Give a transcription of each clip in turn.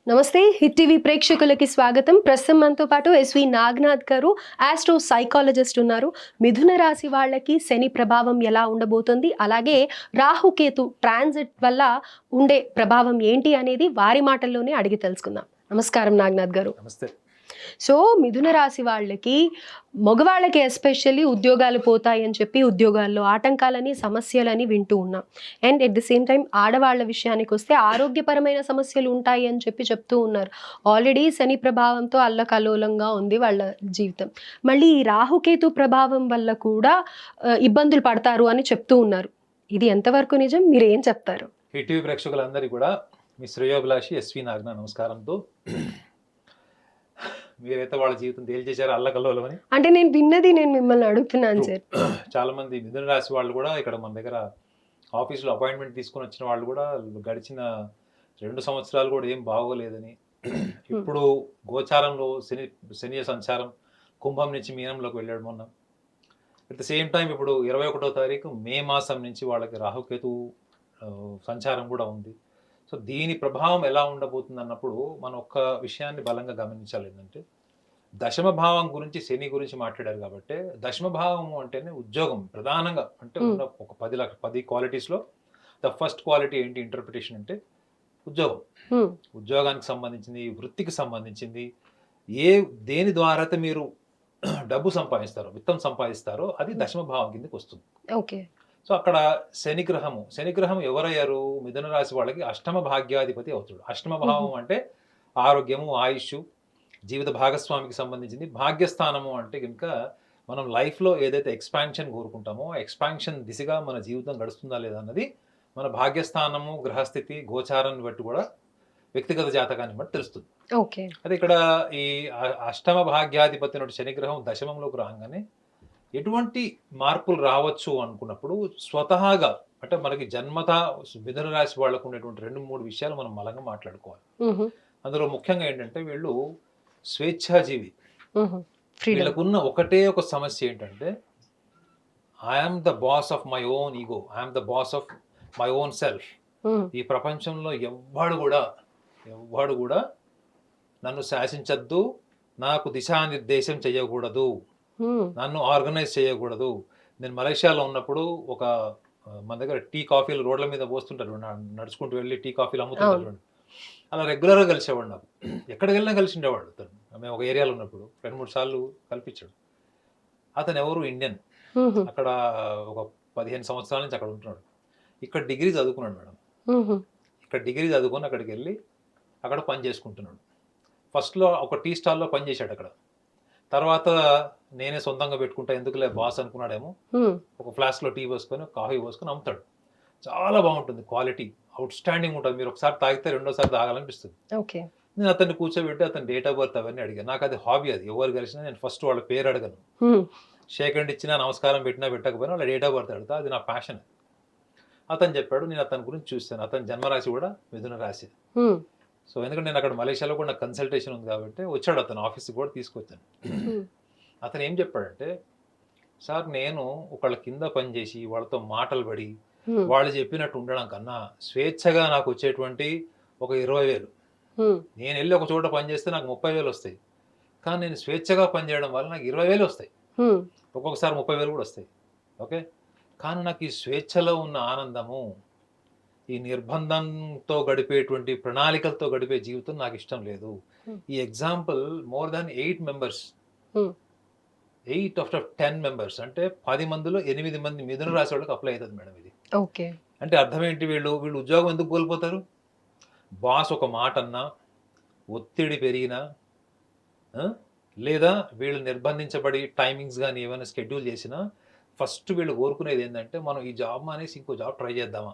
నమస్తే hit TV ప్రేక్షకులకి స్వాగతం. ప్రస్తుతం మనతో పాటు ఎస్వి నాగనాథ్ గారు ఆస్ట్రో సైకాలజిస్ట్ ఉన్నారు. మిథున రాశి వాళ్ళకి శని ప్రభావం ఎలా ఉండబోతుంది, అలాగే రాహుకేతు ట్రాన్సిట్ వల్ల ఉండే ప్రభావం ఏంటి అనేది వారి మాటల్లోనే అడిగి తెలుసుకుందాం. నమస్కారం నాగనాథ్ గారు. నమస్తే. సో మిథున రాశి వాళ్ళకి, మగవాళ్ళకి ఎస్పెషల్లీ ఉద్యోగాలు పోతాయని చెప్పి ఉద్యోగాల్లో ఆటంకాలని, సమస్యలని వింటూ ఉన్నాం. And at the same time ఆడవాళ్ళ విషయానికి వస్తే ఆరోగ్యపరమైన సమస్యలు ఉంటాయి అని చెప్పి చెప్తూ ఉన్నారు. ఆల్రెడీ శని ప్రభావంతో అల్లకల్లోలంగా ఉంది వాళ్ళ జీవితం. మళ్ళీ ఈ రాహుకేతు ప్రభావం వల్ల కూడా ఇబ్బందులు పడతారు అని చెప్తూ ఉన్నారు. ఇది ఎంతవరకు నిజం, మీరు ఏం చెప్తారు? హిట్ టీవీ ప్రేక్షకులందరికీ కూడా మీ శ్రేయోభిలాషి ఎస్వి నాగనాథ్ నమస్కారంతో. మీరైతే వాళ్ళ జీవితం తేల్చేశారు అల్లకల్లోలమని. అంటే నేను విన్నది నేను మిమ్మల్ని అడుగుతున్నాను సార్. చాలా మంది మిథున రాశి వాళ్ళు కూడా ఇక్కడ మన దగ్గర ఆఫీస్లో అపాయింట్మెంట్ తీసుకొని వచ్చిన వాళ్ళు కూడా గడిచిన 2 సంవత్సరాలు కూడా ఏం బాగోలేదని, ఇప్పుడు గోచారంలో శని సంచారం కుంభం నుంచి మీనంలోకి వెళ్ళాడు మొన్న. అట్ ద సేమ్ టైం ఇప్పుడు 21వ తారీఖు మే మాసం నుంచి వాళ్ళకి రాహుకేతు సంచారం కూడా ఉంది. సో దీని ప్రభావం ఎలా ఉండబోతుంది అన్నప్పుడు మనం ఒక్క విషయాన్ని బలంగా గమనించాలి. ఏంటంటే దశమ భావం గురించి, శని గురించి మాట్లాడారు కాబట్టి, దశమ భావం అంటేనే ఉద్యోగం ప్రధానంగా. అంటే ఉన్న ఒక 10 క్వాలిటీస్లో ద ఫస్ట్ క్వాలిటీ ఏంటి ఇంటర్ప్రిటేషన్ అంటే ఉద్యోగం. ఉద్యోగానికి సంబంధించింది, వృత్తికి సంబంధించింది, దేని ద్వారా అయితే మీరు డబ్బు సంపాదిస్తారో, విత్తం సంపాదిస్తారో అది దశమ భావం కిందకి వస్తుంది. ఓకే. సో అక్కడ శనిగ్రహం ఎవరయ్యారు? మిథున రాశి వాళ్ళకి అష్టమ భాగ్యాధిపతి అవుతాడు. అష్టమ భావం అంటే ఆరోగ్యము, ఆయుష్, జీవిత భాగస్వామికి సంబంధించింది. భాగ్యస్థానము అంటే కనుక మనం లైఫ్లో ఏదైతే ఎక్స్పాన్షన్ కోరుకుంటామో ఆ ఎక్స్పాన్షన్ దిశగా మన జీవితం గడుస్తుందా లేదా అన్నది మన భాగ్యస్థానము, గ్రహస్థితి, గోచారాన్ని బట్టి కూడా, వ్యక్తిగత జాతకాన్ని బట్టి తెలుస్తుంది. ఓకే. అదే ఇక్కడ ఈ అష్టమ భాగ్యాధిపతి నుండి శనిగ్రహం దశమంలోకి రాగానే ఎటువంటి మార్పులు రావచ్చు అనుకున్నప్పుడు స్వతహాగా అంటే మనకి జన్మతా మిథున రాశి వాళ్ళకు ఉండేటువంటి 2-3 విషయాలు మనం బలంగా మాట్లాడుకోవాలి. అందులో ముఖ్యంగా ఏంటంటే వీళ్ళు స్వేచ్ఛాజీవి. వీళ్ళకున్న ఒకటే ఒక సమస్య ఏంటంటే I'm the boss of my own ego, I'm the boss of my own self. ఈ ప్రపంచంలో ఎవ్వడు కూడా నన్ను శాసించద్దు, నాకు దిశానిర్దేశం చేయకూడదు, నన్ను ఆర్గనైజ్ చేయకూడదు. నేను మలేషియాలో ఉన్నప్పుడు మన దగ్గర టీ కాఫీలు రోడ్ల మీద పోస్తుంటారు, నడుచుకుంటూ వెళ్ళి టీ కాఫీలు అమ్ముతుంటారు. అలా రెగ్యులర్గా కలిసేవాడు. నాకు ఎక్కడికి వెళ్ళినా కలిసి ఉండేవాడు అతను. మేము ఒక ఏరియాలో ఉన్నప్పుడు 2-3 సార్లు కల్పించాడు. అతను ఎవరు? ఇండియన్. అక్కడ ఒక 15 సంవత్సరాల నుంచి అక్కడ ఉంటున్నాడు. ఇక్కడ డిగ్రీ చదువుకున్నాడు మేడం. ఇక్కడ డిగ్రీ చదువుకొని అక్కడికి వెళ్ళి అక్కడ పని చేసుకుంటున్నాడు. ఫస్ట్లో ఒక టీ స్టాల్లో పని చేశాడు అక్కడ. తర్వాత నేనే సొంతంగా పెట్టుకుంటా, ఎందుకులే బాస్ అనుకున్నాడేమో, ఒక ఫ్లాస్క్లో టీ పోసుకొని, కాఫీ పోసుకొని అమ్ముతాడు. చాలా బాగుంటుంది, క్వాలిటీ అవుట్ స్టాండింగ్ ఉంటుంది. మీరు ఒకసారి తాగితే రెండోసారి తాగాలనిపిస్తుంది. నేను అతన్ని కూర్చోబెట్టి అతని డేట్ ఆఫ్ బర్త్ అవన్నీ అడిగాను. నాకు అది హాబీ. అది ఎవరు కలిసినా నేను ఫస్ట్ వాళ్ళ పేరు అడగను, షేక్ హ్యాండ్ ఇచ్చినా, నమస్కారం పెట్టినా పెట్టకపోయినా వాళ్ళ డేట్ ఆఫ్ బర్త్ అడుగుతా. అది నా ప్యాషన్. అతను చెప్పాడు. నేను అతని గురించి చూస్తాను. అతని జన్మరాశి కూడా మిథున రాశి. సో ఎందుకంటే నేను అక్కడ మలేషియాలో కూడా నాకు కన్సల్టేషన్ ఉంది కాబట్టి వచ్చాడు అతను, ఆఫీస్కి కూడా తీసుకొచ్చాను. అతను ఏం చెప్పాడంటే, సార్ నేను ఒకళ్ళ కింద పనిచేసి వాళ్ళతో మాటలు పడి వాళ్ళు చెప్పినట్టు ఉండడం కన్నా స్వేచ్ఛగా నాకు వచ్చేటువంటి ఒక 20,000, నేను వెళ్ళి ఒక చోట పనిచేస్తే నాకు 30,000 వస్తాయి. కానీ నేను స్వేచ్ఛగా పనిచేయడం వల్ల నాకు 20,000 వస్తాయి, ఒక్కొక్కసారి 30,000 కూడా వస్తాయి. ఓకే. కానీ నాకు ఈ స్వేచ్ఛలో ఉన్న ఆనందము, ఈ నిర్బంధంతో గడిపేటువంటి, ప్రణాళికలతో గడిపే జీవితం నాకు ఇష్టం లేదు. ఈ example more than 8 members, 8 out of 10 members అంటే 10 మందిలో 8 మంది మిథున రాశి వాళ్ళకి అప్లై అవుతుంది మేడం ఇది. ఓకే. అంటే అర్థం ఏంటి? వీళ్ళు ఉద్యోగం ఎందుకు కోల్పోతారు? బాస్ ఒక మాట అన్నా, ఒత్తిడి పెరిగినా, లేదా వీళ్ళు నిర్బంధించబడి టైమింగ్స్ కానీ ఏమైనా షెడ్యూల్ చేసినా ఫస్ట్ వీళ్ళు కోరుకునేది ఏంటంటే మనం ఈ జాబ్ మానేసి ఇంకో జాబ్ ట్రై చేద్దామా.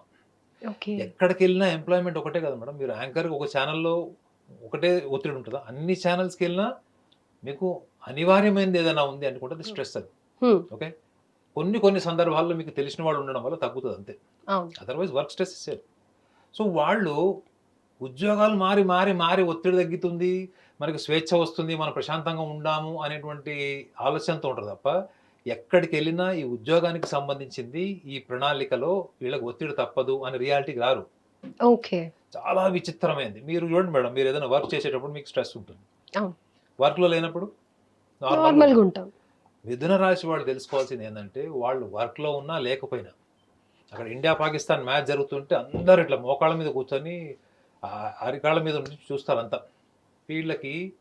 ఎక్కడికి వెళ్ళినా ఎంప్లాయ్మెంట్ ఒకటే కదా మేడం. మీరు యాంకర్గా ఒక ఛానల్లో ఒకటే ఒత్తిడి ఉంటుందా? అన్ని ఛానల్స్కి వెళ్ళినా మీకు అనివార్యమైనది ఏదైనా ఉంది అనుకుంటే స్ట్రెస్ అది. ఓకే. కొన్ని సందర్భాల్లో మీకు తెలిసిన వాళ్ళు ఉండడం వల్ల తగ్గుతుంది అంతే, అదర్వైజ్ వర్క్ స్ట్రెస్ ఇస్తారు. సో వాళ్ళు ఉద్యోగాలు మారి ఒత్తిడి తగ్గుతుంది, మనకి స్వేచ్ఛ వస్తుంది, మనం ప్రశాంతంగా ఉండాము అనేటువంటి ఆలోచనతో ఉంటారు తప్ప, ఎక్కడికి వెళ్ళినా ఈ ఉద్యోగానికి సంబంధించింది ఈ ప్రణాళికలో వీళ్ళకి ఒత్తిడి తప్పదు అని రియాలిటీకి రారు. ఓకే. చాలా విచిత్రమైనది. మీరు చూడండి మేడం, మీరు ఏదైనా వర్క్ చేసేటప్పుడు మీకు స్ట్రెస్ ఉంటుంది. అవును. వర్క్‌లో లేనప్పుడు నార్మల్‌గా నార్మల్‌గా ఉంటుంది. ఉంటాం. మిథున రాశి వాళ్ళు తెలుసుకోవాల్సింది ఏందంటే, వాళ్ళు వర్క్‌లో ఉన్నా లేకపోయినా, అక్కడ ఇండియా, పాకిస్తాన్ మ్యాచ్ జరుగుతుంటే అందరూ ఇట్లా మోకాళ్ళ మీద కూర్చొని అరికాళ్ళ మీద ఉండి చూస్తారంతా. వీళ్ళకి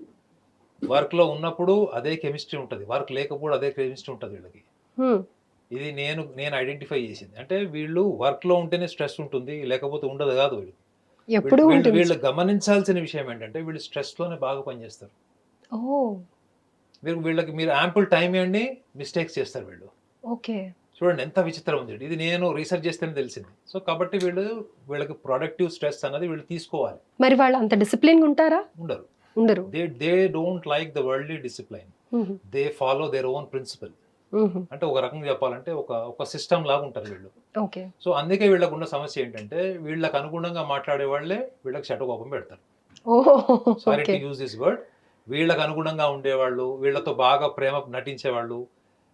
వర్క్‌లో ఉన్నప్పుడు అదే కెమిస్ట్రీ ఉంటది. వర్క్ లేకపోతే అదే కెమిస్ట్రీ ఉంటది వీళ్ళకి. హ్మ్. ఇది నేను ఐడెంటిఫై చేసింది. అంటే వీళ్ళు వర్క్‌లో ఉంటేనే స్ట్రెస్ ఉంటుంది. లేకపోతే ఉండదు గాదు వీళ్ళకి. వీళ్ళు ఎప్పుడూ వీళ్ళు ఉంటుంది. వీళ్ళు గమనించాల్సిన విషయం ఏంటంటే, వీళ్ళు స్ట్రెస్‌లోనే బాగా పనిచేస్తారు. ఓహ్! మీరు యాంపుల్ టైమ్ ఇయ్యండి, మిస్టేక్స్ చేస్తారు వీళ్ళు. ఓకే. చూడండి ఎంత విచిత్రం ఉంది. ఇది నేను రీసెర్చ్ చేస్తేనే తెలిసింది. సో, కాబట్టి వీళ్ళకి ప్రొడక్టివ్ స్ట్రెస్ అనేది వీళ్ళు తీసుకోవాలి. మరి వాళ్ళు అంత డిసిప్లిన్‌గా ఉంటారా? ఉండరు. ఉండరు. They don't like the worldly discipline. హుహు. They follow their own principle. హుహు. అంటే ఒక రకంగా చెప్పాలంటే ఒక సిస్టమ్ లాగా ఉంటారు వీళ్ళు. ఓకే. సో, అందుకే వీళ్ళకున్న సమస్య ఏంటంటే, వీళ్ళకి అనుగుణంగా మాట్లాడే వాళ్ళే వీళ్ళకి శటకోపం పెడతారు. Oh! Sorry okay. To use this word. వీళ్ళకి అనుగుణంగా ఉండేవాళ్ళు, వీళ్ళతో బాగా ప్రేమ నటించేవాళ్ళు,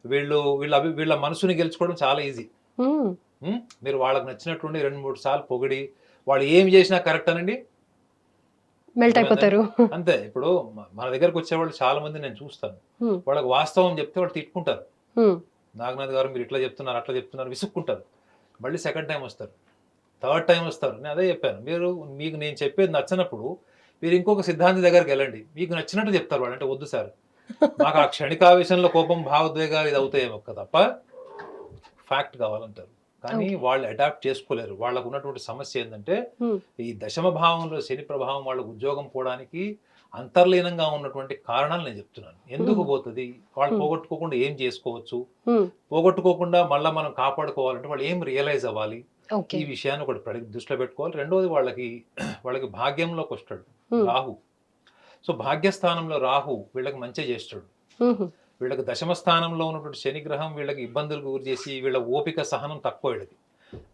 వీళ్ళ మనసుని గెలుచుకోవడం చాలా ఈజీ. హ్మ్. మీరు వాళ్ళకి నచ్చినట్టుండి 2, 3 సార్లు పొగిడి, వాళ్ళు ఏమి చేసినా కరెక్ట్ అనండి. మెల్ట్ అర్థమైందండి? అయిపోతారు. అంతే. ఇప్పుడు మన దగ్గరకొచ్చేవాళ్ళు చాలా మందిని నేను చూస్తాను. హ్మ్. వాళ్ళకి వాస్తవం చెప్తే వాళ్ళు తిట్టుకుంటారు. హ్మ్. నాగనాథ్ గారు మీరు ఇట్లా చెప్తున్నారు, అట్లా చెప్తున్నారు విసుక్కుంటారు. మళ్ళీ సెకండ్ టైమ్ వస్తారు. థర్డ్ టైమ్ వస్తారు. నేను అదే చెప్పాను. మీకు నేను చెప్పేది నచ్చనప్పుడు మీరు ఇంకొక సిద్ధాంతి దగ్గరికెళ్ళండి. మీకు నచ్చినట్టు చెప్తారు వాళ్ళు. అంటే వద్దు సార్, మాకు ఆ క్షణికావేశంలో కోపం, భావోద్వేగాలు ఇది అవుతాయేమో తప్ప ఫ్యాక్ట్ కావాలంటారు. కానీ ఓకే. వాళ్ళు అడాప్ట్ చేసుకోలేరు. వాళ్ళకున్నటువంటి సమస్య ఏందంటే, హ్మ్. ఈ దశమ భావంలో శని ప్రభావం వాళ్ళకి ఉద్యోగం పోవడానికి అంతర్లీనంగా ఉన్నటువంటి కారణాలు నేను చెప్తున్నాను. ఎందుకు హ్మ్. పోతది? వాళ్ళు హ్మ్. పోగొట్టుకోకుండా ఏం చేసుకోవచ్చు? హ్మ్. పోగొట్టుకోకుండా మళ్ళా మనం కాపాడుకోవాలంటే వాళ్ళు ఏం రియలైజ్ అవ్వాలి? ఈ ఓకే. విషయాన్ని ఒకటి దృష్టిలో పెట్టుకోవాలి. రెండోది వాళ్ళకి భాగ్యంలోకొస్తాడు హ్మ్. రాహు. సో, భాగ్యస్థానంలో రాహు వీళ్ళకి మంచే చేస్తాడు. హుహు. వీళ్ళకి దశమ స్థానంలో ఉన్నటువంటి శని గ్రహం వీళ్ళకి ఇబ్బందులకు గురి చేసి వీళ్ళ ఓపిక సహనం తక్కువ వీళ్ళకి.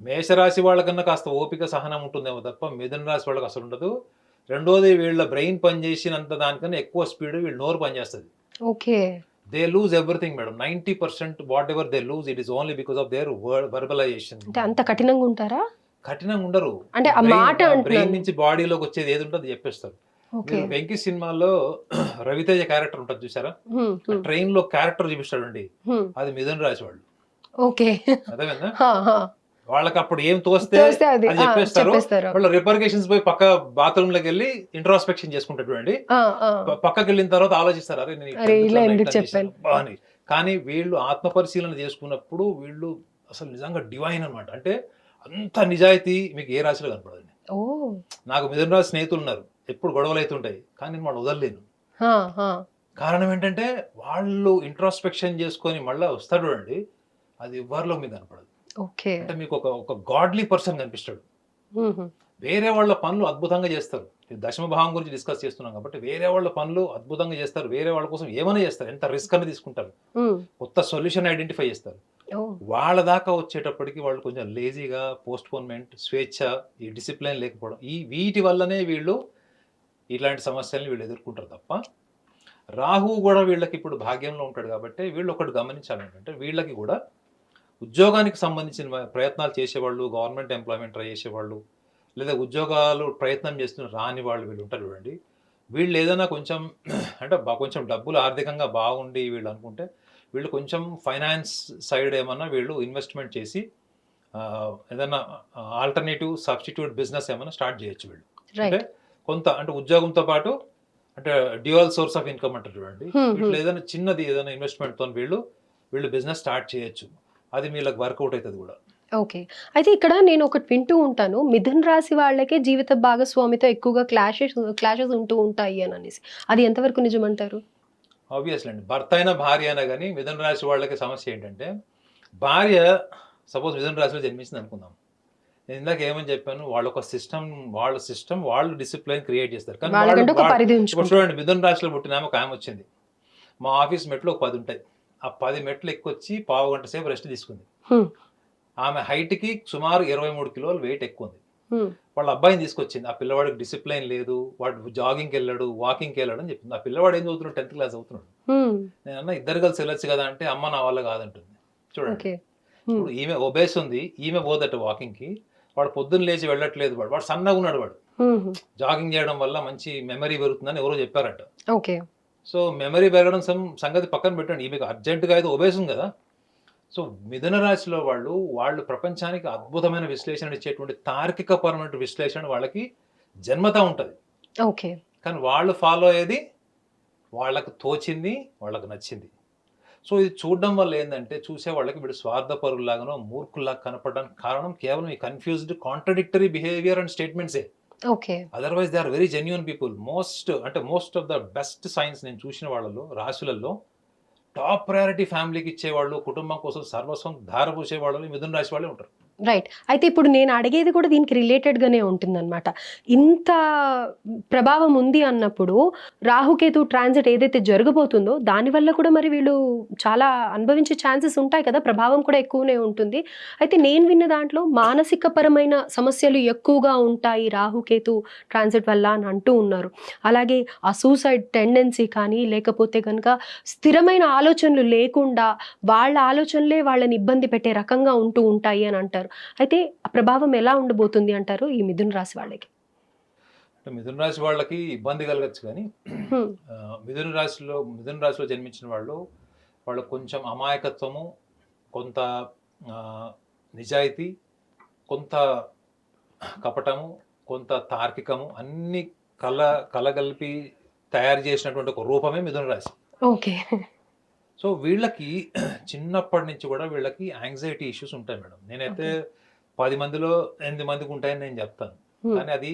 మేషరాశి వాళ్ళకన్నా కాస్త ఓపిక సహనం ఉంటుందేమో తప్ప మిథున రాశి వాళ్ళకి అసలు ఉండదు. రెండోది వీళ్ళ బ్రెయిన్ పనిచేసినంత దానికన్నా ఎక్కువ స్పీడ్ వీళ్ళ నోరు పనిచేస్తది. Okay. They lose everything madam. 90% whatever they lose it is only because of their verbalization. అంటే అంత కఠినంగా ఉంటారా? కఠినంగా ఉండరు. అంటే ఆ మాట బ్రెయిన్ అంటున్నాను. నుంచి బాడీలోకి వచ్చేది ఏది ఉంటుందో అది చెప్పేస్తారు. ఓకే. మీరు 'వెంకి' సినిమాలో రవితేజ క్యారెక్టర్ ఉంటది చూసారా? హ్మ్. ఆ హ్మ్. ట్రైన్‌లో క్యారెక్టర్ చూపిస్తాడండి. హ్మ్. అది మిథున రాశి వాళ్ళు. ఓకే. అర్థమైందా? ఆ! ఆ! వాళ్ళకప్పుడు ఏం తోస్తే తోస్తే అది. అది ఆ! చెప్పేస్తారు. చెప్పేస్తారు. వాళ్ళు రిపర్కషన్స్ పోయి పక్క బాత్రూమ్‌లోకెళ్ళి ఇంట్రోస్పెక్షన్ చేసుకుంటారు చూడండి. ఆ! ఆ! పక్కకెళ్ళిన తర్వాత ఆలోచిస్తారు. అరే! నేను ఇట్లా అరే! ఎందుకు ఇలా అన్నా, ఎందుకు ఇట్లా చేశాను చెప్పాను? అబ్బా! అని. కానీ వీళ్ళు ఆత్మపరిశీలన చేసుకున్నప్పుడు వీళ్ళు అసలు నిజంగా డివైన్ అన్నమాట. అంటే అంత నిజాయితీ మీకు ఏ రాశిలో కనపడదండి. ఓహ్! నాకు మిథున రాశి స్నేహితులున్నారు. ఎప్పుడు గొడవలైతుంటాయి. కానీ నేను వాళ్ళని వదలలేను. ఆ! ఆ! కారణం ఏంటంటే వాళ్ళు ఇంట్రోస్పెక్షన్ చేసుకొని మళ్ళా వస్తారు చూడండి. అది ఎవ్వరిలో మీకు కనపడదు. ఓకే. అంటే మీకు ఒక గాడ్లీ పర్సన్ కనిపిస్తాడు. హుహు. వేరే వాళ్ళ పనులు అద్భుతంగా చేస్తారు. ఈ దశమ భావం గురించి డిస్కస్ చేస్తున్నాం కాబట్టి వేరే వాళ్ళ పనులు అద్భుతంగా చేస్తారు. వేరే వాళ్ళ కోసం ఏమైనా చేస్తారు. ఎంత రిస్క్ అన్నా తీసుకుంటారు. హ్మ్. కొత్త సొల్యూషన్ ఐడెంటిఫై చేస్తారు. ఓహ్! వాళ్ళ దాకా వచ్చేటప్పటికి వాళ్ళు కొంచెం లేజీగా, పోస్ట్‌పోన్‌మెంట్, స్వేచ్ఛ, ఈ డిసిప్లిన్ లేకపోవడం వీటి వల్లనే వీళ్ళు ఇలాంటి సమస్యల్ని వీళ్ళు ఎదుర్కొంటారు తప్ప, రాహువు గూడా వీళ్ళకిప్పుడు భాగ్యంలో ఉంటాడు గాబట్టే వీళ్ళొకటి గమనించాలేంటంటే, వీళ్ళకి గూడా ఉద్యోగానికి సంబంధించిన ప్రయత్నాలు చేసేవాళ్ళు, గవర్నమెంట్ ఎంప్లాయ్‌మెంట్ ట్రై చేసేవాళ్ళు, లేదా ఉద్యోగాలు ప్రయత్నం చేస్తున్న రాని వాళ్ళు వీళ్ళుంటారు చూడండి. వీళ్ళేదైనా కొంచెం అంటే కొంచెం డబ్బులు ఆర్థికంగా బాగుండి వీళ్ళనుకుంటే, వీళ్ళు కొంచెం ఫైనాన్స్ సైడ్ ఏమన్నా వీళ్ళు ఇన్వెస్ట్‌మెంట్ చేసి ఏదన్నా ఆల్టర్‌నేటివ్ సబ్‌స్టిట్యూట్ బిజినెస్ ఏమన్నా స్టార్ట్ చేయొచ్చు వీళ్ళు. అంటే రైట్. కొంత అంటే ఉద్యోగంతో పాటు అంటే డ్యూయల్ సోర్స్ ఆఫ్ ఇన్‌కమ్ అంటారు చూడండి. హ్మ్. ఇట్లా హ్మ్. ఏదైనా చిన్నది ఏదైనా ఇన్వెస్ట్‌మెంట్‌తోని వీళ్ళు బిజినెస్ స్టార్ట్ చేయొచ్చు. అది వీళ్ళకి వర్కౌట్ అయితది గూడా. ఓకే. అయితే ఇక్కడ నేను ఒకటి వింటూ ఉంటాను. మిథున రాశి వాళ్ళకే జీవిత భాగస్వామితో ఎక్కువగా క్లాషెస్ ఉంటూ ఉంటాయి అననేసి. అది ఎంతవరకు నిజమంటారు? ఆబ్వియస్లీ అండి. భర్త అయినా, భార్య అయినా గాని మిథున రాశి వాళ్ళకి సమస్య ఏంటంటే, భార్య సపోజ్ మిథున రాశిలో జన్మించిందనుకుందాం. నేను ఇందాక ఏమని చెప్పాను? వాళ్ళ సిస్టమ్ వాళ్ళు డిసిప్లిన్ క్రియేట్ చేస్తారు. కానీ వాళ్ళు వాళ్ళకంటే ఒక వాళ్ పరిధి ఇప్పుడు ఉంచుకుంటారు. చూడండి మిథున రాశిలో పుట్టినామె ఒకామె వచ్చింది. మా ఆఫీస్ మెట్లు ఒక 10 ఉంటాయి. ఆ 10 మెట్లు ఎక్కొచ్చి పావుగంట సేపు రెస్ట్ తీసుకుంది. హ్మ్. ఆమె హైట్‌కి సుమారు 23 కిలోలు వెయిట్ ఎక్కువుంది. హ్మ్. వాళ్ళ అబ్బాయిని తీసుకొచ్చింది. ఆ పిల్లవాడికి డిసిప్లిన్ లేదు. వాడు జాగింగ్‌కెళ్ళాడు, వాకింగ్‌కెళ్ళాడు అని చెప్పింది. ఆ పిల్లవాడు ఏం చదువుతున్నాడు? 10థ్ క్లాస్ చదువుతున్నాడు. హ్మ్. నేనన్నా ఇద్దరు కలిసి ఎళ్ళొచ్చు కదా! అంటే అమ్మ నా వల్ల కాదంటుంది. చూడండి. ఓకే. హ్మ్. ఇప్పుడు ఈమె ఒబేస్ ఉంది. ఈమె పోదట వాకింగ్‌కి. వాడు పొద్దున్న లేచి వెళ్ళట్లేదు, వాడు సన్నగా ఉన్నాడు, వాడు హుహు. జాగింగ్ చేయడం వల్ల మంచి మెమరీ పెరుగుతుందని ఎవరో చెప్పారట. ఓకే. సో మెమరీ పెరగడం సంగతి పక్కన పెట్టండి, ఈమెకు అర్జెంటుగా అయితే ఒబేసం కదా. సో మిథున రాశిలో వాళ్ళు ప్రపంచానికి అద్భుతమైన విశ్లేషణ ఇచ్చేటువంటి తార్కికపరమైన విశ్లేషణ వాళ్ళకి జన్మతా ఉంటుంది. ఓకే. కానీ వాళ్ళు ఫాలో అయ్యేది వాళ్ళకు తోచింది, వాళ్ళకు నచ్చింది. సో ఇది చూడడం వల్ల ఏందంటే, చూసే వాళ్ళకి వీడు స్వార్థపరుల్లాగానో, మూర్ఖుల్లాగా కనపడడానికి కారణం కేవలం ఈ కన్‌ఫ్యూజ్డ్, కాంట్రడిక్టరీ బిహేవియర్ అండ్ స్టేట్మెంట్సే. Okay. Otherwise they are very genuine people. Most of the best science నేను చూసిన వాళ్ళలో, రాశులలో టాప్ ప్రయారిటీ ఫ్యామిలీకి ఇచ్చేవాళ్ళు, కుటుంబం కోసం సర్వస్వం ధారపోసే వాళ్ళు ఈ మిథున రాశి వాళ్ళే ఉంటారు. రైట్. అయితే ఇప్పుడు నేను అడిగేది కూడా దీనికి రిలేటెడ్‌గానే ఉంటుందనమాట. ఇంత ప్రభావం ఉంది అన్నప్పుడు రాహుకేతు ట్రాన్సిట్ ఏదైతే జరగబోతుందో దానివల్ల కూడా మరి వీళ్ళు చాలా అనుభవించే ఛాన్సెస్ ఉంటాయి కదా! ప్రభావం కూడా ఎక్కువనే ఉంటుంది. అయితే నేను విన్న దాంట్లో మానసికపరమైన సమస్యలు ఎక్కువగా ఉంటాయి రాహుకేతు ట్రాన్సిట్ వల్ల అని అంటూ ఉన్నారు. అలాగే ఆ సూసైడ్ టెండెన్సీ కానీ లేకపోతే గనుక స్థిరమైన ఆలోచనలు లేకుండా వాళ్ళ ఆలోచనలే వాళ్ళని ఇబ్బంది పెట్టే రకంగా ఉంటూ ఉంటాయి అని అంటారు. అయితే ఆ ప్రభావం ఎలా ఉండబోతుంది అంటారు ఈ మిథున రాశి వాళ్ళకి? అంటే మిథున రాశి వాళ్ళకి ఇబ్బంది కలగచ్చు కానీ, హ్మ్. మిథున రాశిలో జన్మించిన వాళ్ళు కొంచెం అమాయకత్వము, కొంత నిజాయితీ, కొంత కపటము, కొంత తార్కికము అన్ని కలగలిపి తయారు చేసినటువంటి ఒక రూపమే మిథున రాశి. ఓకే. సో వీళ్ళకి చిన్నప్పటి నుంచి కూడా వీళ్ళకి యాంగ్జైటీ ఇష్యూస్ ఉంటాయి మేడం. నేనైతే 10 మందిలో 8 మందికి ఉంటాయని నేను చెప్తాను. కానీ అది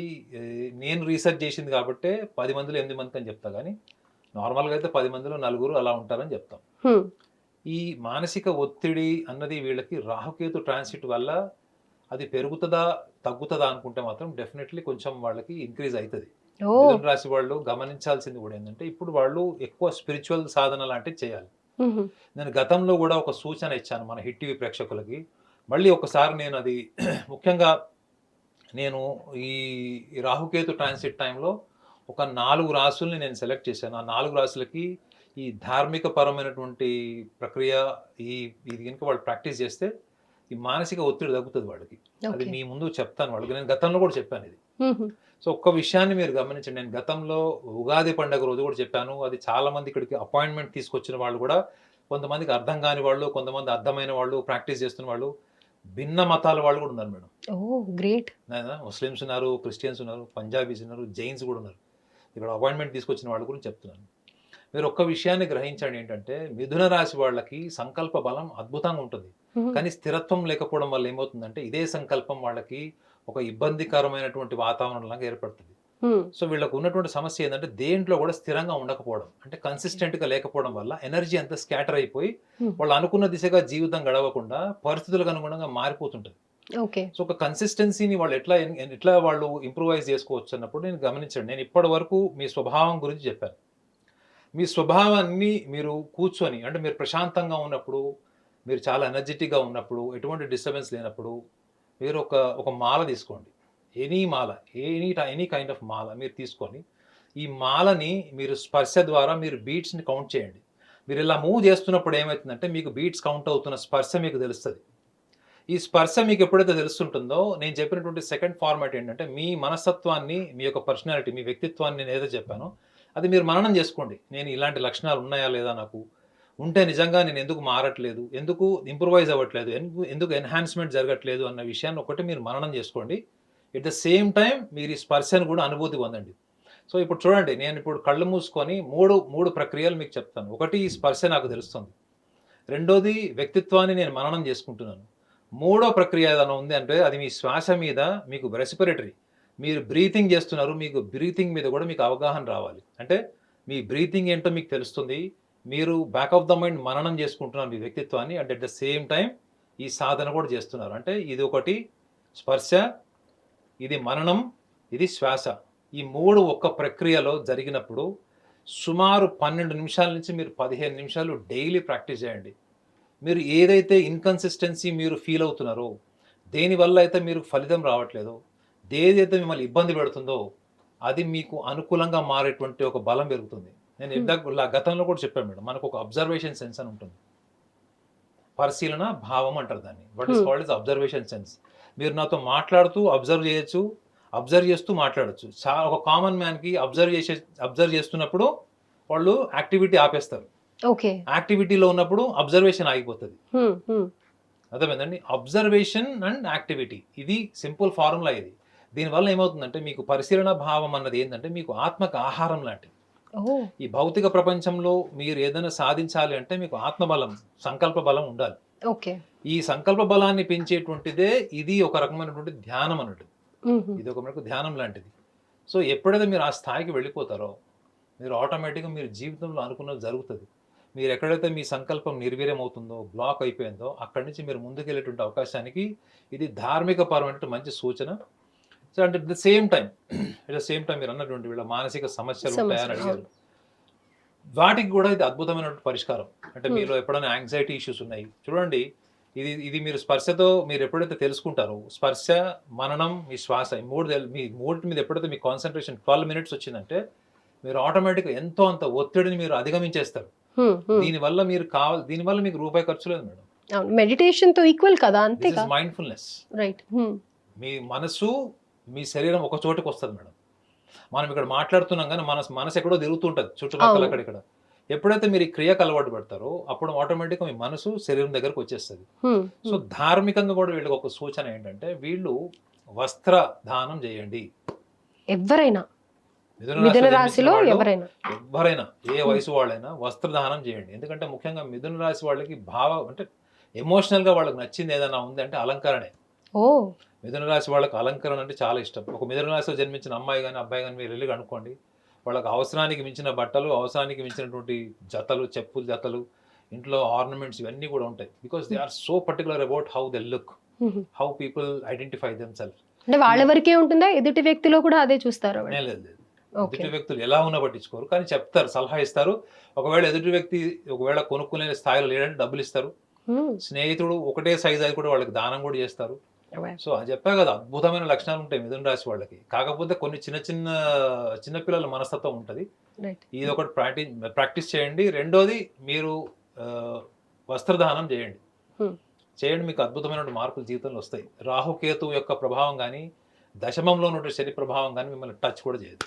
నేను రీసెర్చ్ చేసింది కాబట్టే 10 మందిలో 8 మందికి అని చెప్తా. కానీ నార్మల్గా అయితే 10 మందిలో 4 అలా ఉంటారని చెప్తాం. ఈ మానసిక ఒత్తిడి అన్నది వీళ్ళకి రాహుకేతు ట్రాన్సిట్ వల్ల అది పెరుగుతుందా తగ్గుతుందా అనుకుంటే మాత్రం డెఫినెట్లీ కొంచెం వాళ్ళకి ఇంక్రీజ్ అవుతుంది. మిథున రాశి వాళ్ళు గమనించాల్సింది కూడా ఏంటంటే, ఇప్పుడు వాళ్ళు ఎక్కువ స్పిరిచువల్ సాధన లాంటివి చేయాలి. నేను గతంలో కూడా ఒక సూచన ఇచ్చాను మన హిట్ టీవీ ప్రేక్షకులకి. మళ్ళీ ఒకసారి నేను అది ముఖ్యంగా నేను ఈ రాహుకేతు ట్రాన్సిట్ టైంలో ఒక 4 రాసుల్ని నేను సెలెక్ట్ చేశాను. ఆ 4 రాసులకి ఈ ధార్మిక పరమైనటువంటి ప్రక్రియ ఇది కనుక వాళ్ళు ప్రాక్టీస్ చేస్తే ఈ మానసిక ఒత్తిడి తగ్గుతుంది వాళ్ళకి. అది మీ ముందు చెప్తాను వాళ్ళకి. నేను గతంలో కూడా చెప్పాను ఇది. సో ఒక్క విషయాన్ని మీరు గమనించండి. నేను గతంలో ఉగాది పండుగ రోజు కూడా చెప్పాను. అది చాలా మంది ఇక్కడికి అపాయింట్మెంట్ తీసుకొచ్చిన వాళ్ళు కూడా, కొంతమందికి అర్థం కాని వాళ్ళు, కొంతమంది అర్థమైన వాళ్ళు, ప్రాక్టీస్ చేస్తున్న వాళ్ళు, భిన్న మతాల వాళ్ళు కూడా ఉన్నారు మేడం. గ్రేట్. ముస్లిమ్స్ ఉన్నారు, క్రిస్టియన్స్ ఉన్నారు, పంజాబీస్ ఉన్నారు, జైన్స్ కూడా ఉన్నారు. ఇక్కడ అపాయింట్మెంట్ తీసుకొచ్చిన వాళ్ళ గురించి చెప్తున్నాను. మీరు ఒక్క విషయాన్ని గ్రహించండి, ఏంటంటే మిథున రాశి వాళ్ళకి సంకల్ప బలం అద్భుతంగా ఉంటుంది. కానీ స్థిరత్వం లేకపోవడం వల్ల ఏమవుతుందంటే, ఇదే సంకల్పం వాళ్ళకి ఒక ఇబ్బందికరమైనటువంటి వాతావరణం లాగా ఏర్పడుతుంది. సో వీళ్ళకు ఉన్నటువంటి సమస్య ఏంటంటే, దేంట్లో కూడా స్థిరంగా ఉండకపోవడం, అంటే కన్సిస్టెంట్ గా లేకపోవడం వల్ల ఎనర్జీ అంతా స్కాటర్ అయిపోయి వాళ్ళు అనుకున్న దిశగా జీవితం గడవకుండా పరిస్థితులకు అనుగుణంగా మారిపోతుంటది. సో ఒక కన్సిస్టెన్సీని వాళ్ళు ఎట్లా వాళ్ళు ఇంప్రూవైజ్ చేసుకోవచ్చు అన్నప్పుడు నేను గమనించండి. నేను ఇప్పటి వరకు మీ స్వభావం గురించి చెప్పాను. మీ స్వభావాన్ని మీరు కూర్చొని, అంటే మీరు ప్రశాంతంగా ఉన్నప్పుడు, మీరు చాలా ఎనర్జెటిక్గా ఉన్నప్పుడు, ఎటువంటి డిస్టర్బెన్స్ లేనప్పుడు మీరు ఒక మాల తీసుకోండి. ఎనీ మాల, ఎనీ కైండ్ ఆఫ్ మాల మీరు తీసుకొని, ఈ మాలని మీరు స్పర్శ ద్వారా మీరు బీట్స్ని కౌంట్ చేయండి. మీరు ఇలా మూవ్ చేస్తున్నప్పుడు ఏమవుతుందంటే, మీకు బీట్స్ కౌంట్ అవుతున్న స్పర్శ మీకు తెలుస్తుంది. ఈ స్పర్శ మీకు ఎప్పుడైతే తెలుస్తుంటుందో, నేను చెప్పినటువంటి సెకండ్ ఫార్మాట్ ఏంటంటే, మీ మనస్తత్వాన్ని, మీ యొక్క పర్సనాలిటీ, మీ వ్యక్తిత్వాన్ని నేను ఏదో చెప్పానో అది మీరు మననం చేసుకోండి. నేను ఇలాంటి లక్షణాలు ఉన్నాయా లేదా, నాకు ఉంటే నిజంగా నేను ఎందుకు మారట్లేదు, ఎందుకు ఇంప్రూవైజ్ అవ్వట్లేదు, ఎందుకు ఎన్హాన్స్మెంట్ జరగట్లేదు అన్న విషయాన్ని ఒకటి మీరు మననం చేసుకోండి. ఎట్ ద సేమ్ టైం మీరు ఈ స్పర్శను కూడా అనుభూతి పొందండి. సో ఇప్పుడు చూడండి, నేను ఇప్పుడు కళ్ళు మూసుకొని మూడు ప్రక్రియలు మీకు చెప్తాను. ఒకటి, ఈ స్పర్శ నాకు తెలుస్తుంది. రెండోది, వ్యక్తిత్వాన్ని నేను మననం చేసుకుంటున్నాను. మూడో ప్రక్రియ ఏదైనా ఉంది అంటే, అది మీ శ్వాస మీద, మీకు రెస్పిరేటరీ, మీరు బ్రీతింగ్ చేస్తున్నారు, మీకు బ్రీతింగ్ మీద కూడా మీకు అవగాహన రావాలి. అంటే మీ బ్రీతింగ్ ఏంటో మీకు తెలుస్తుంది, మీరు బ్యాక్ ఆఫ్ ద మైండ్ మననం చేసుకుంటున్నారు మీ వ్యక్తిత్వాన్ని, and at the same time ఈ సాధన కూడా చేస్తున్నారు. అంటే ఇది ఒకటి స్పర్శ, ఇది మననం, ఇది శ్వాస. ఈ మూడు ఒక్క ప్రక్రియలో జరిగినప్పుడు సుమారు 12 నిమిషాల నుంచి మీరు 15 నిమిషాలు డైలీ ప్రాక్టీస్ చేయండి. మీరు ఏదైతే ఇన్కన్సిస్టెన్సీ మీరు ఫీల్ అవుతున్నారో, దేనివల్ల అయితే మీరు ఫలితం రావట్లేదో, ఏదైతే మిమ్మల్ని ఇబ్బంది పెడుతుందో, అది మీకు అనుకూలంగా మారేటువంటి ఒక బలం పెరుగుతుంది. నేను గతంలో కూడా చెప్పాను మేడం, మనకు ఒక అబ్జర్వేషన్ సెన్స్ అని ఉంటుంది. పరిశీలన భావం అంటారు దాన్ని. What is called is observation sense. మీరు నాతో మాట్లాడుతూ అబ్జర్వ్ చేయొచ్చు, అబ్జర్వ్ చేస్తూ మాట్లాడొచ్చు. ఒక కామన్ మ్యాన్‌కి అబ్జర్వ్ చేస్తున్నప్పుడు వాళ్ళు యాక్టివిటీ ఆపేస్తారు. ఓకే. యాక్టివిటీలో ఉన్నప్పుడు అబ్జర్వేషన్ ఆగిపోతది. అర్థమైందండి? అబ్జర్వేషన్ అండ్ యాక్టివిటీ ఇది సింపుల్ ఫార్ములా ఇది. దీనివల్ల ఏమవుతుందంటే మీకు పరిశీలన భావం అన్నది ఏందంటే మీకు ఆత్మకు ఆహారం లాంటిది. ఓహ్! ఈ భౌతిక ప్రపంచంలో మీరు ఏదైనా సాధించాలి అంటే మీకు ఆత్మబలం, సంకల్ప బలం ఉండాలి. ఓకే. ఈ సంకల్ప బలాన్ని పెంచేటువంటిదే ఇది ఒక రకమైనటువంటి ధ్యానం అన్నట్టు. ఇది ఒక మనకు ధ్యానం లాంటిది. సో ఎప్పుడైతే మీరు ఆ స్థాయికి వెళ్ళిపోతారో మీరు ఆటోమేటిక్‌గా మీరు జీవితంలో అనుకున్నది జరుగుతది. మీరు ఎక్కడైతే మీ సంకల్పం నిర్వీర్యం అవుతుందో, బ్లాక్ అయిపోయిందో అక్కడి నుంచి మీరు ముందుకెళ్ళేటువంటి అవకాశానికి ఇది ధార్మిక పరమైనటువంటి మంచి సూచన. సో అంటే అట్ ద సేమ్ టైమ్ మీరు అన్నటువంటి వీళ్ళ మానసిక సమస్యలు ఉంటాయని అడిగారు. వాటికి కూడా ఇది అద్భుతమైనటువంటి పరిష్కారం. అంటే మీలో ఎప్పుడైనా యాంగ్జైటీ ఇష్యూస్ ఉన్నాయి. చూడండి ఇది మీరు స్పర్శతో మీరు ఎప్పుడైతే తెలుసుకుంటారో స్పర్శ, మననం, మీ శ్వాస ఈ మీ మూడిటి మీద ఎప్పుడైతే మీ కాన్సంట్రేషన్ 12 మినిట్స్ వచ్చిందంటే మీరు ఆటోమేటిక్‌గా ఎంతో అంత ఒత్తిడిని మీరు అధిగమించేస్తారు. దీనివల్ల మీకు రూపాయి ఖర్చు లేదు మేడం. అవును. మెడిటేషన్‌తో ఈక్వల్ కదా! అంతే దిస్ కదా! Is mindfulness. రైట్. మీ మనసు, మీ శరీరం ఒక చోటికి వస్తది మేడం. మనం ఇక్కడ మాట్లాడుతున్నాం గానీ మనసు ఎక్కడో తిరుగుతుంటది చుట్టుపక్కల అవును. అక్కడిక్కడ. ఎప్పుడైతే మీరు ఈ క్రియకు అలవాటు పడతారో అప్పుడు ఆటోమేటిక్‌గా మీ మనసు శరీరం దగ్గరకు వచ్చేస్తది. సో ధార్మికంగా కూడా వీళ్ళకి ఒక సూచన ఏంటంటే వీళ్ళు వస్త్ర దానం చేయండి. ఎవ్వరైనా మిథున మిథున రాశిలో వాళ్ళు ఎవరైనా. ఎవ్వరైనా ఏ వయసు వాళ్ళైనా వస్త్రదానం చేయండి. ఎందుకంటే ముఖ్యంగా మిథున రాశి వాళ్ళకి అంటే ఎమోషనల్‌గా వాళ్ళకి నచ్చింది ఏదైనా ఉంది అంటే అలంకరణే. ఓహ్! మిథున రాశి వాళ్ళకి అలంకరణ అంటే చాలా ఇష్టం. ఒక మిథున రాశిలో జన్మించిన అమ్మాయి గాని, అబ్బాయి గాని మీరు వెళ్లి కనుక్కోండి. వాళ్ళకి అవసరానికి మించిన బట్టలు, అవసరానికి మించినటువంటి జతలు, చెప్పుల జతలు, ఇంట్లో ఆర్నమెంట్స్ ఇవన్నీ కూడా ఉంటాయి. Because they are so particular about how they look, how people identify themself. అంటే వాళ్ళ వరకే ఉంటుందా? ఎదుటి వ్యక్తిలో కూడా అదే చూస్తారా? లేదు. ఓకే. ఎదుటి వ్యక్తులు ఎలా ఉన్నా పట్టించుకోరు. కానీ చెప్తారు, సలహా ఇస్తారు. ఒకవేళ ఎదుటి వ్యక్తి కొనుక్కునే స్థాయిలో లేడంటే డబ్బులు ఇస్తారు. స్నేహితుడు ఒకటే సైజ్ అది కూడా వాళ్ళకి దానం కూడా చేస్తారు. సో అది చెప్పా కదా, అద్భుతమైన లక్షణాలు ఉంటాయి మిథున రాశి వాళ్ళకి. కాకపోతే కొన్ని చిన్న పిల్లల మనస్తత్వం ఉంటది. ఇది ఒకటి ప్రాక్టీస్ చేయండి. రెండోది మీరు వస్త్రదానం చేయండి. మీకు అద్భుతమైన మార్పులు జీవితంలో వస్తాయి. రాహుకేతు యొక్క ప్రభావం కానీ, దశమంలో ఉన్న శని ప్రభావం కానీ మిమ్మల్ని టచ్ కూడా చేయదు.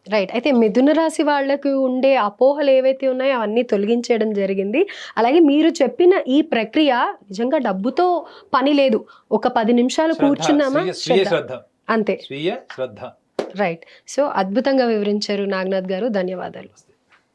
రైట్. అయితే మిథున రాశి వాళ్ళకి ఉండే అపోహలు ఏవైతే ఉన్నాయో అవన్నీ తొలగించేయడం జరిగింది. అలాగే మీరు చెప్పిన ఈ ప్రక్రియ నిజంగా డబ్బుతో పని లేదు. ఒక 10 నిమిషాలు కూర్చున్నామా స్వీయ శ్రద్ధ, అంతే. స్వీయ శ్రద్ధ. రైట్. సో అద్భుతంగా వివరించారు నాగనాథ్ గారు. ధన్యవాదాలు.